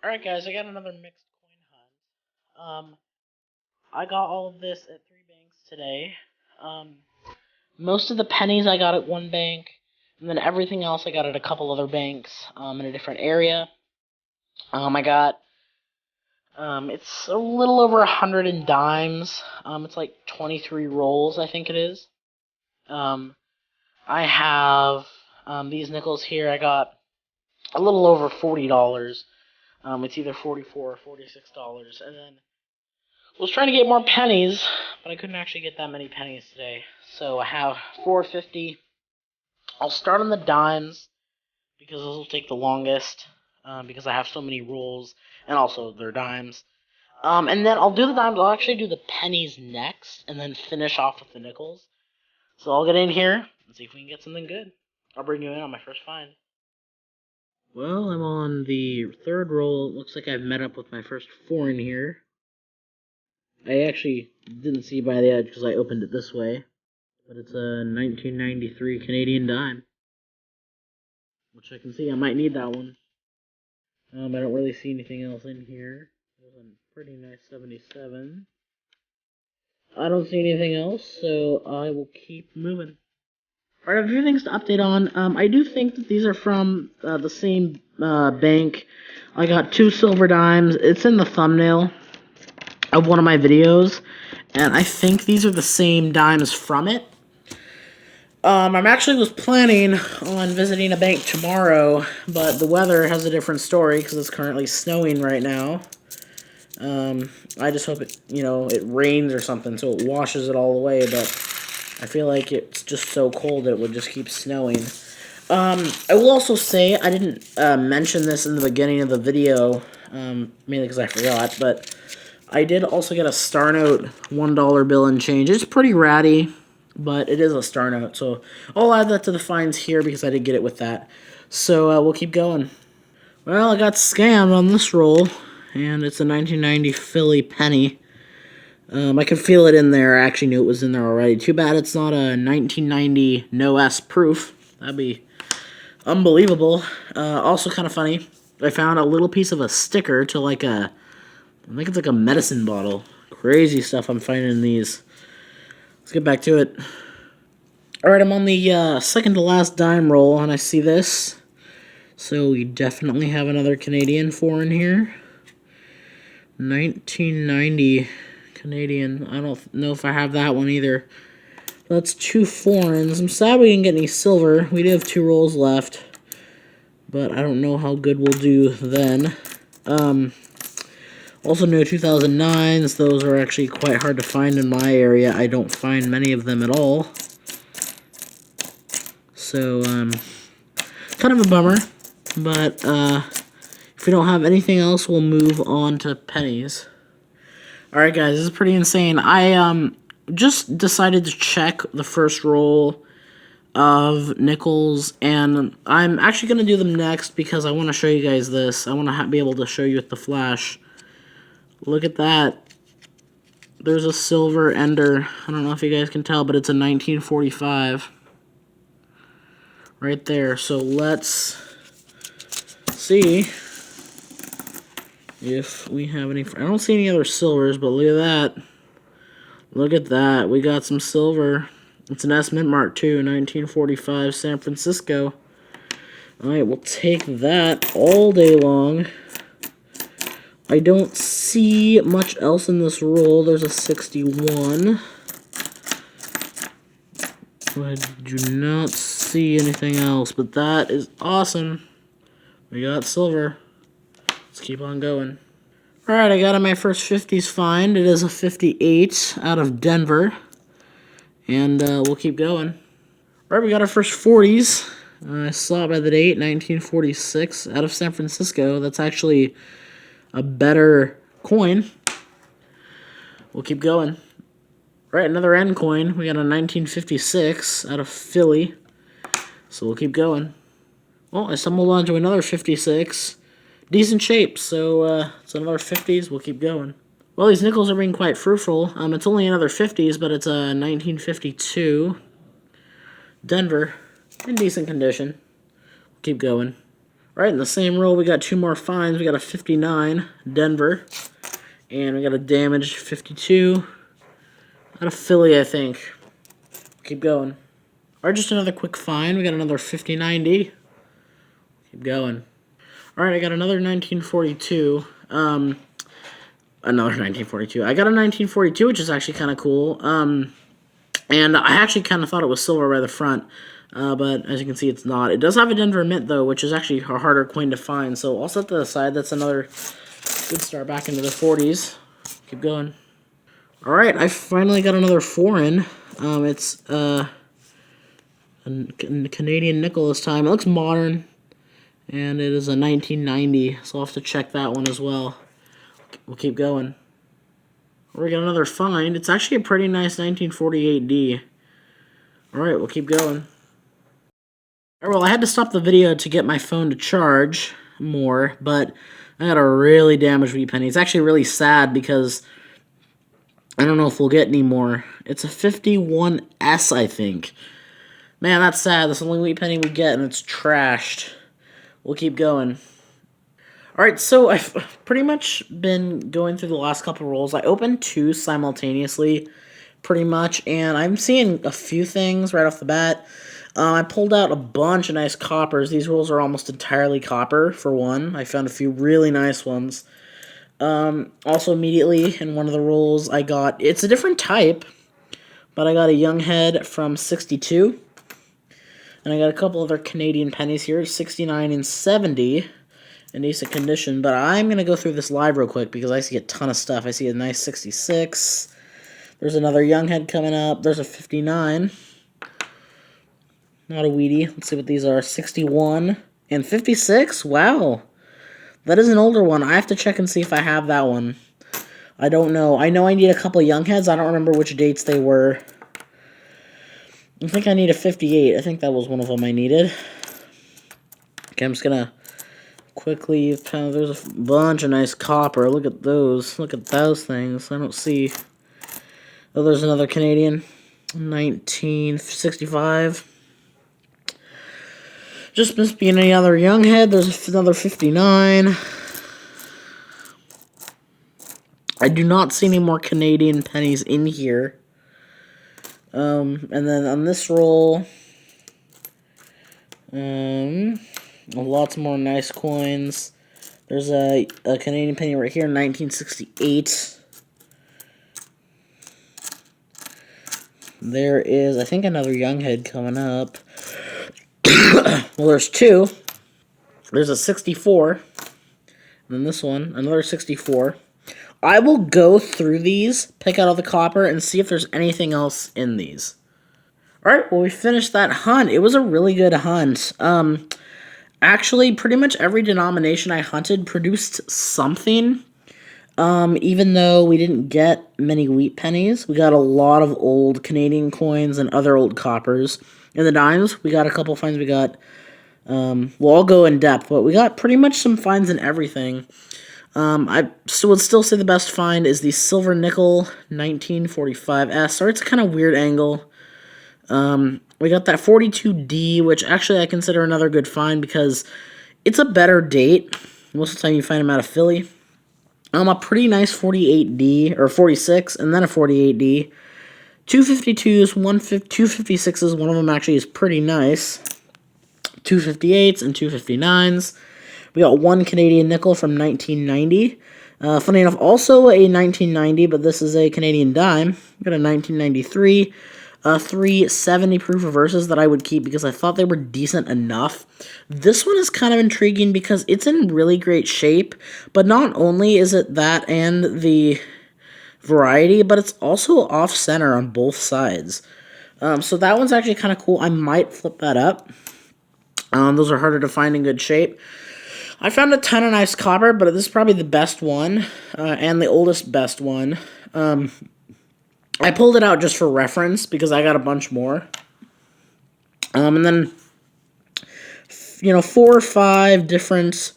Alright guys, I got another mixed coin hunt. I got all of this at three banks today. Um, Most of the pennies I got at one bank, and then everything else I got at a couple other banks, in a different area. I got, it's a little over 100 in dimes. It's like 23 rolls, I think it is. Um, I have, these nickels here, I got a little over $40. It's either 44 or $46, and then I was trying to get more pennies, but I couldn't actually get that many pennies today. So I have 450. I'll start on the dimes because those will take the longest because I have so many rolls and also they're dimes. And then I'll do the dimes. I'll actually do the pennies next and then finish off with the nickels. So I'll get in here and see if we can get something good. I'll bring you in on my first find. Well, I'm on the third roll. It looks like I've met up with my first four in here. I actually didn't see by the edge because I opened it this way, but it's a 1993 Canadian dime, which I can see I might need that one. I don't really see anything else in here. There's a pretty nice 77. I don't see anything else, so I will keep moving. Alright, I have a few things to update on. I do think that these are from the same bank. I got two silver dimes. It's in the thumbnail of one of my videos, and I think these are the same dimes from it. I'm actually was planning on visiting a bank tomorrow, but the weather has a different story because it's currently snowing right now. I just hope it rains or something so it washes it all away, but I feel like it's just so cold that it would just keep snowing. I will also say, I didn't mention this in the beginning of the video, mainly because I forgot, but I did also get a Star Note $1 bill and change. It's pretty ratty, but it is a Star Note, so I'll add that to the finds here because I did get it with that. So we'll keep going. Well, I got scammed on this roll, and it's a 1990 Philly penny. I could feel it in there. I actually knew it was in there already. Too bad it's not a 1990 no S proof. That'd be unbelievable. Also kind of funny. I found a little piece of a sticker to I think it's like a medicine bottle. Crazy stuff I'm finding in these. Let's get back to it. Alright, I'm on the second to last dime roll, and I see this. So we definitely have another Canadian foreign here. 1990 Canadian. I don't know if I have that one either. That's two foreigns. I'm sad we didn't get any silver. We do have two rolls left, but I don't know how good we'll do then. Also no 2009s. Those are actually quite hard to find in my area. I don't find many of them at all. So, kind of a bummer. But, if we don't have anything else, we'll move on to pennies. Alright guys, this is pretty insane. I, just decided to check the first roll of nickels, and I'm actually going to do them next because I want to show you guys this. I want to be able to show you with the flash. Look at that. There's a silver ender. I don't know if you guys can tell, but it's a 1945. Right there. So let's see if we have any. I don't see any other silvers, but look at that. Look at that. We got some silver. It's an S Mint Mark II, 1945, San Francisco. Alright, we'll take that all day long. I don't see much else in this roll. There's a 61. I do not see anything else, but that is awesome. We got silver. Let's keep on going. Alright, I got my first 50s find. It is a 58 out of Denver. And we'll keep going. Alright, we got our first 40s. I saw it by the date, 1946, out of San Francisco. That's actually a better coin. We'll keep going. Right, another N coin. We got a 1956 out of Philly. So we'll keep going. Well, I stumbled onto another 56. Decent shape, so it's another 50s. We'll keep going. Well, these nickels are being quite fruitful. It's only another 50s, but it's a 1952 Denver in decent condition. Keep going. All right, in the same roll, we got two more finds. We got a 59, Denver, and we got a damaged 52 out of Philly, I think. Keep going. All right, just another quick find. We got another 5090. Keep going. All right, I got another 1942. Another 1942. I got a 1942, which is actually kind of cool. And I actually kind of thought it was silver by the front, but as you can see, it's not. It does have a Denver Mint, though, which is actually a harder coin to find. So I'll set that aside. That's another good start back into the 40s. Keep going. All right, I finally got another foreign. It's a Canadian nickel this time. It looks modern, and it is a 1990, so I'll have to check that one as well. We'll keep going. We got another find. It's actually a pretty nice 1948D. Alright, we'll keep going. Alright, well, I had to stop the video to get my phone to charge more, but I got a really damaged wheat penny. It's actually really sad because I don't know if we'll get any more. It's a 51S, I think. Man, that's sad. That's the only wheat penny we get, and it's trashed. We'll keep going. Alright, so I've pretty much been going through the last couple rolls. I opened two simultaneously, pretty much, and I'm seeing a few things right off the bat. I pulled out a bunch of nice coppers. These rolls are almost entirely copper, for one. I found a few really nice ones. Also, immediately, in one of the rolls, I got... It's a different type, but I got a young head from 62. And I got a couple other Canadian pennies here, 69 and 70. In decent condition, but I'm going to go through this live real quick because I see a ton of stuff. I see a nice 66. There's another young head coming up. There's a 59. Not a weedy. Let's see what these are. 61 and 56. Wow. That is an older one. I have to check and see if I have that one. I don't know. I know I need a couple young heads. I don't remember which dates they were. I think I need a 58. I think that was one of them I needed. Okay, I'm just going to quickly, there's a bunch of nice copper. Look at those. Look at those things. I don't see. Oh, there's another Canadian. 1965. Just must be any other young head. There's another 59. I do not see any more Canadian pennies in here. And then on this roll, lots more nice coins. There's a Canadian penny right here, 1968. There is, I think, another young head coming up. Well, there's two. There's a 64. And then this one, another 64. I will go through these, pick out all the copper, and see if there's anything else in these. Alright, well, we finished that hunt. It was a really good hunt. Actually, pretty much every denomination I hunted produced something. Even though we didn't get many wheat pennies, we got a lot of old Canadian coins and other old coppers. In the dimes, we got a couple finds. We got, well, I'll go in depth, but we got pretty much some finds in everything. I would still say the best find is the silver nickel 1945S. Sorry, it's a kind of weird angle. We got that 42D, which actually I consider another good find because it's a better date. Most of the time you find them out of Philly. A pretty nice 48D, or 46, and then a 48D. 252s, 256s, one of them actually is pretty nice. 258s and 259s. We got one Canadian nickel from 1990. Funny enough, also a 1990, but this is a Canadian dime. We got a 1993. 370 proof reverses that I would keep because I thought they were decent enough. This one is kind of intriguing because it's in really great shape, but not only is it that and the variety, but it's also off-center on both sides. So that one's actually kind of cool. I might flip that up. Those are harder to find in good shape. I found a ton of nice copper, but this is probably the best one, and the oldest best one. I pulled it out just for reference because I got a bunch more. And then, 4 or 5 different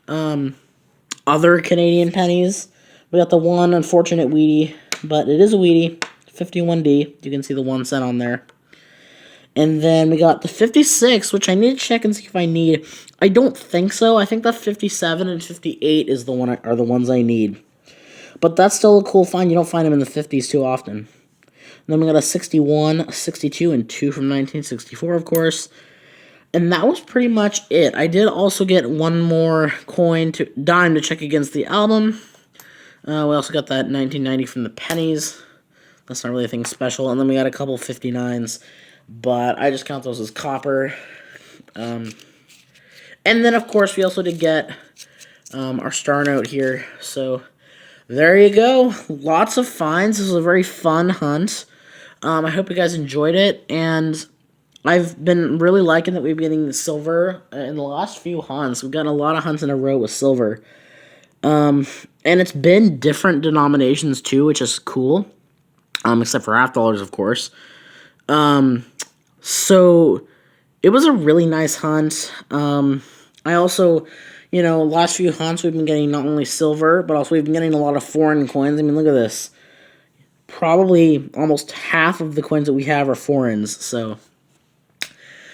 other Canadian pennies. We got the one unfortunate weedy, but it is a weedy, 51D. You can see the 1 cent on there. And then we got the 56, which I need to check and see if I need. I don't think so. I think the 57 and 58 is are the ones I need. But that's still a cool find. You don't find them in the 50s too often. And then we got a 61, 62, and 2 from 1964, of course. And that was pretty much it. I did also get one more dime to check against the album. We also got that 1990 from the pennies. That's not really anything special. And then we got a couple 59s, but I just count those as copper. And then, of course, we also did get our star note here. So there you go. Lots of finds. This was a very fun hunt. I hope you guys enjoyed it, and I've been really liking that we've been getting silver in the last few hunts. We've gotten a lot of hunts in a row with silver. And it's been different denominations too, which is cool. Except for half dollars, of course. So it was a really nice hunt. I also, last few hunts we've been getting not only silver, but also we've been getting a lot of foreign coins. I mean, look at this. Probably almost half of the coins that we have are foreigns, so.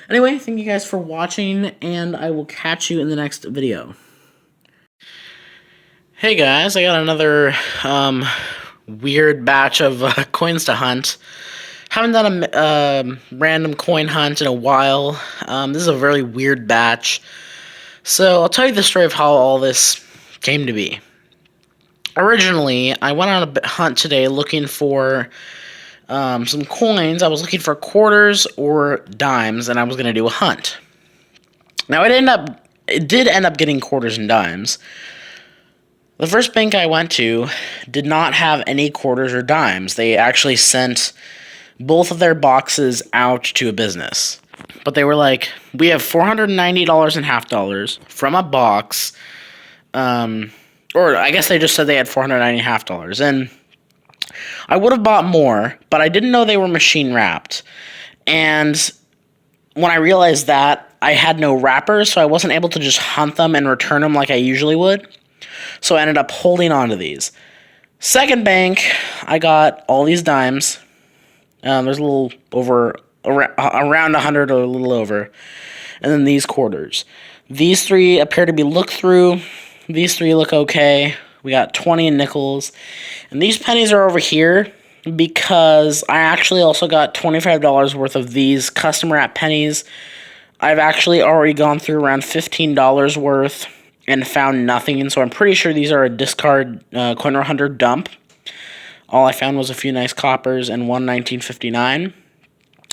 Anyway, thank you guys for watching, and I will catch you in the next video. Hey guys, I got another weird batch of coins to hunt. Haven't done a random coin hunt in a while. This is a very weird batch. So I'll tell you the story of how all this came to be. Originally, I went on a hunt today looking for some coins. I was looking for quarters or dimes, and I was going to do a hunt. Now, it did end up getting quarters and dimes. The first bank I went to did not have any quarters or dimes. They actually sent both of their boxes out to a business. But they were like, we have $490 in half dollars from a box. Or I guess they just said they had $490 half dollars. And I would have bought more, but I didn't know they were machine wrapped. And when I realized that, I had no wrappers, so I wasn't able to just hunt them and return them like I usually would. So I ended up holding on to these. Second bank, I got all these dimes. There's a little over, around 100 or a little over. And then these quarters. These three appear to be looked through. These three look okay. We got 20 in nickels. And these pennies are over here because I actually also got $25 worth of these custom wrap pennies. I've actually already gone through around $15 worth and found nothing, and so I'm pretty sure these are a discard Coin Hunter dump. All I found was a few nice coppers and one 1959.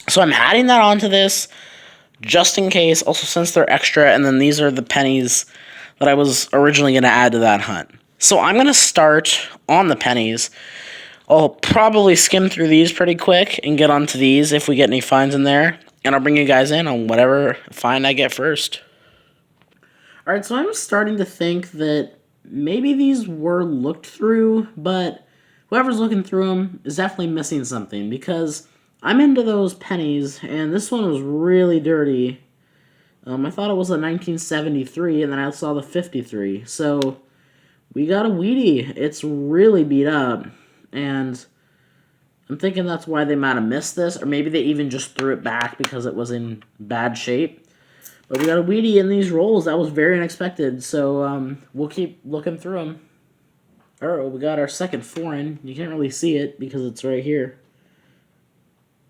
So I'm adding that onto this just in case, also since they're extra, and then these are the pennies that I was originally going to add to that hunt. So I'm going to start on the pennies. I'll probably skim through these pretty quick and get onto these if we get any finds in there, and I'll bring you guys in on whatever find I get first. Alright, so I'm starting to think that maybe these were looked through, but whoever's looking through them is definitely missing something, because I'm into those pennies, and this one was really dirty. I thought it was a 1973, and then I saw the 53. So we got a Wheatie. It's really beat up, and I'm thinking that's why they might have missed this, or maybe they even just threw it back because it was in bad shape. But we got a Wheatie in these rolls. That was very unexpected, so we'll keep looking through them. Alright, we got our second foreign. You can't really see it because it's right here.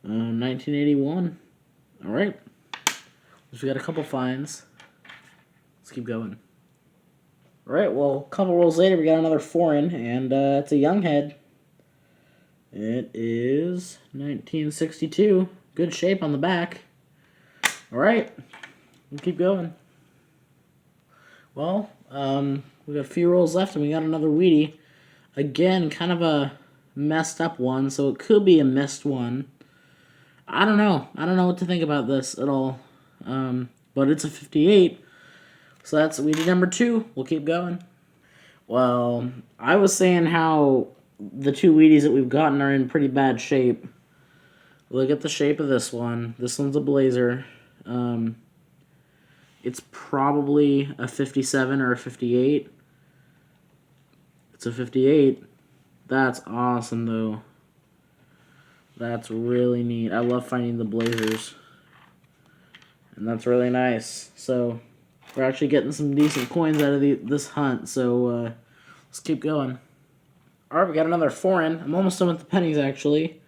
1981. Alright. So we got a couple finds. Let's keep going. Alright, well, a couple rolls later, we got another foreign, and it's a young head. It is 1962. Good shape on the back. Alright, we'll keep going. Well, we got a few rolls left, and we got another Wheatie. Again, kind of a messed up one, so it could be a missed one. I don't know. I don't know what to think about this at all. But it's a 58. So that's Wheatie number 2. We'll keep going. Well, I was saying how the two Wheaties that we've gotten are in pretty bad shape. Look at the shape of this one. This one's a blazer. It's probably a 57 or a 58. It's a 58. That's awesome, though. That's really neat. I love finding the blazers. and that's really nice. So we're actually getting some decent coins out of this hunt, so let's keep going. Alright, we got another foreign. I'm almost done with the pennies, actually.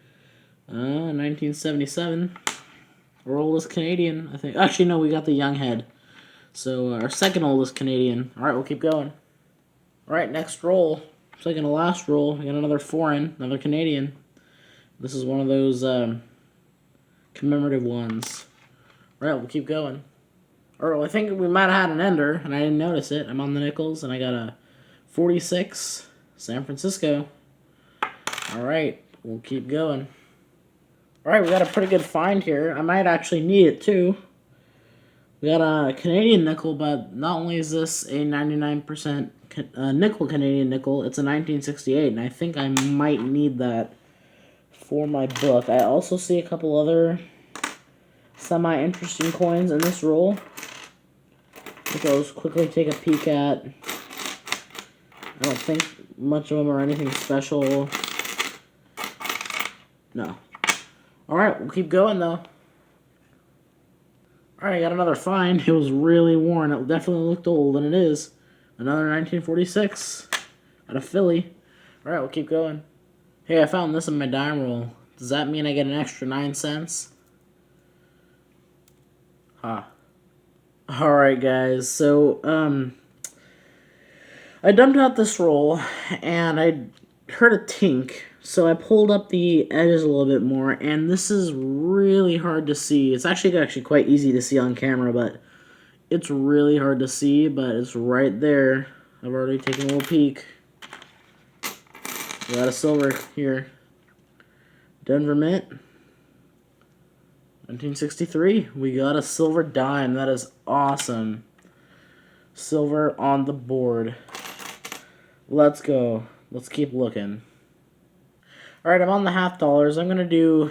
1977. Our oldest Canadian, I think. Actually, no, we got the young head. So, our second oldest Canadian. Alright, we'll keep going. Alright, next roll. Second to last roll. We got another foreign, another Canadian. This is one of those commemorative ones. Alright, we'll keep going. Alright, well, I think we might have had an ender, and I didn't notice it. I'm on the nickels, and I got a 46, San Francisco. Alright, we'll keep going. Alright, we got a pretty good find here. I might actually need it, too. We got a Canadian nickel, but not only is this a 99% nickel Canadian nickel, it's a 1968, and I think I might need that for my book. I also see a couple other semi-interesting coins in this roll, which I'll just quickly take a peek at. I don't think much of them are anything special. No. Alright, we'll keep going, though. Alright, I got another find. It was really worn. It definitely looked old, and it is. Another 1946 out of Philly. Alright, we'll keep going. Hey, I found this in my dime roll. Does that mean I get an extra 9 cents? Huh. Alright, guys. So, I dumped out this roll, and I heard a tink. So I pulled up the edges a little bit more, and this is really hard to see. It's actually quite easy to see on camera, but it's really hard to see, but it's right there. I've already taken a little peek. We got a silver here. Denver Mint. 1963. We got a silver dime. That is awesome. Silver on the board. Let's go. Let's keep looking. Alright, I'm on the half dollars. I'm going to do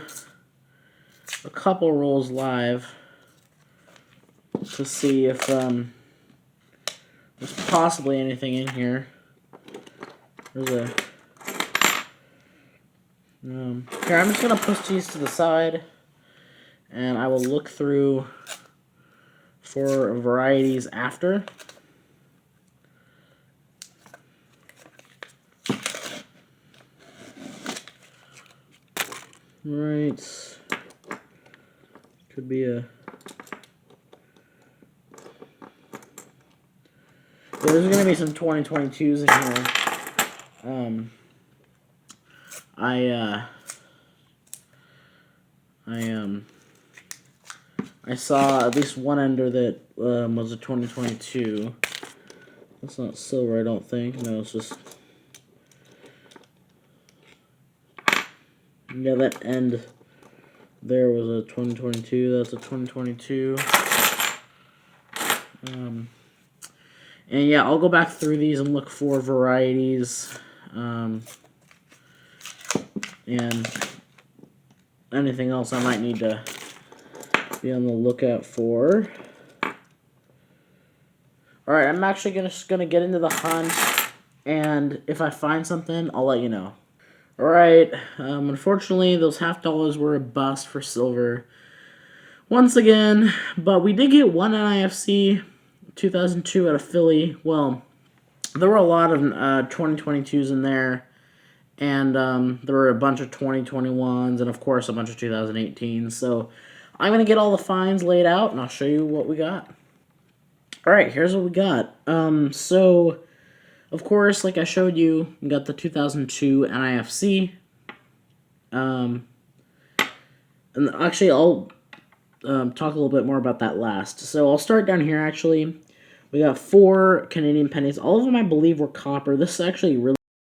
a couple rolls live to see if there's possibly anything in here. There's a... here, I'm just going to push these to the side, and I will look through for varieties after. Right. Could be a... Yeah, there's going to be some 2022s in here. I saw at least one ender that was a 2022. That's not silver, I don't think. No, it's just... Yeah, that end there was a 2022. That's a 2022. And yeah, I'll go back through these and look for varieties. And anything else I might need to be on the lookout for. Alright, I'm actually just gonna get into the hunt, and if I find something, I'll let you know. Alright, unfortunately, those half dollars were a bust for silver once again, but we did get one NIFC 2002 out of Philly. Well, there were a lot of 2022s in there, and there were a bunch of 2021s, and of course a bunch of 2018s. So I'm going to get all the finds laid out, and I'll show you what we got. Alright, here's what we got. So, of course, like I showed you, we got the 2002 NIFC. And actually, I'll talk a little bit more about that last. So I'll start down here, actually. We got 4 Canadian pennies. All of them, I believe, were copper. This is actually really